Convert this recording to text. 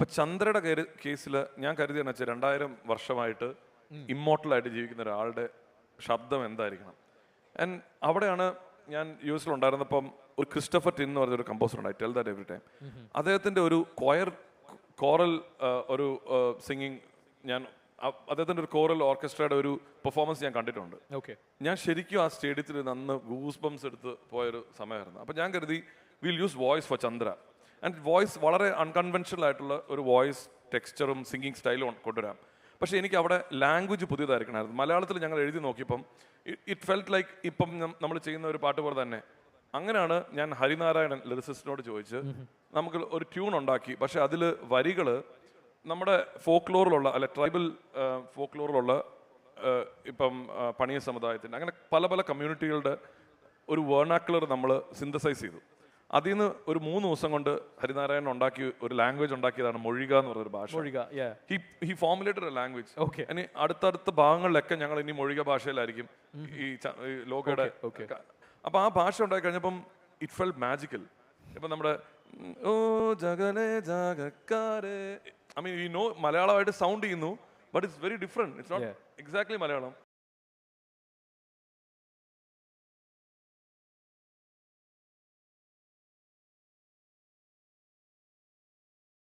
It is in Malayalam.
ഇപ്പൊ ചന്ദ്രയുടെ കേസിൽ ഞാൻ കരുതിയെന്ന് വെച്ചാൽ 2000 വർഷമായിട്ട് ഇമ്മോർട്ടലായിട്ട് ജീവിക്കുന്ന ഒരാളുടെ ശബ്ദം എന്തായിരിക്കണം. ആൻഡ് അവിടെയാണ് ഞാൻ യു എസിൽ ഉണ്ടായിരുന്നപ്പം ഒരു ക്രിസ്റ്റഫർ ടിൻ എന്ന് പറഞ്ഞൊരു കമ്പോസർ ഉണ്ടായി, ടെൽ ദാറ്റ് എവറി ടൈം. അദ്ദേഹത്തിന്റെ ഒരു കോറൽ ഒരു സിംഗിങ് ഞാൻ അദ്ദേഹത്തിന്റെ ഒരു കോറൽ ഓർക്കസ്ട്രയുടെ ഒരു പെർഫോമൻസ് ഞാൻ കണ്ടിട്ടുണ്ട്. ഞാൻ ശരിക്കും ആ സ്റ്റേഡിയത്തിൽ അന്ന് ഗൂസ് ബംസ് എടുത്ത് പോയൊരു സമയമായിരുന്നു. അപ്പം ഞാൻ കരുതി will use voice four Chandra. And voice വളരെ അൺകൺവെൻഷണൽ ആയിട്ടുള്ള ഒരു വോയിസ് ടെക്സ്ചറും സിംഗിങ് സ്റ്റൈലും കൊണ്ടുവരാം. പക്ഷേ എനിക്ക് അവിടെ ലാംഗ്വേജ് പുതിയതായിരിക്കണമായിരുന്നു. മലയാളത്തിൽ ഞങ്ങൾ എഴുതി നോക്കിയപ്പം ഇറ്റ് ഫെൽറ്റ് ലൈക്ക് ഇപ്പം നമ്മൾ ചെയ്യുന്ന ഒരു പാട്ട് പോലെ തന്നെ. അങ്ങനെയാണ് ഞാൻ ഹരിനാരായണൻ ലിറിസിസ്റ്റിനോട് ചോദിച്ച് നമുക്ക് ഒരു ട്യൂൺ ഉണ്ടാക്കി. പക്ഷെ അതിൽ വരികൾ നമ്മുടെ ഫോക്ലോറിലുള്ള അല്ലെ ട്രൈബൽ ഫോക്ലോറിലുള്ള ഇപ്പം പണിയ സമുദായത്തിൻ്റെ അങ്ങനെ പല പല കമ്മ്യൂണിറ്റികളുടെ ഒരു വേർണാക്കുലർ നമ്മൾ സിന്തസൈസ് ചെയ്തു. അതിൽ നിന്ന് ഒരു 3 ദിവസം കൊണ്ട് ഹരിനാരായണൻ ഉണ്ടാക്കി ഒരു ലാംഗ്വേജ് ഉണ്ടാക്കിയതാണ് മൊഴിക എന്ന് പറഞ്ഞൊരു ഭാഷ. He formulated A language. ഇനി അടുത്തടുത്ത ഭാഗങ്ങളിലൊക്കെ ഞങ്ങൾ ഇനി മൊഴിക ഭാഷയിലായിരിക്കും ഈ ലോകയുടെ. അപ്പൊ ആ ഭാഷ ഉണ്ടാക്കി കഴിഞ്ഞപ്പം ഇറ്റ് ഫെൽറ്റ് മാജിക്കൽ. ഇപ്പൊ നമ്മുടെ ഓ ജഗലേ ജഗക്കാരേ, ഐ മീൻ യു നോ മലയാളമായിട്ട് സൗണ്ട് ചെയ്യുന്നു, but it's very different. It's not exactly Malayalam.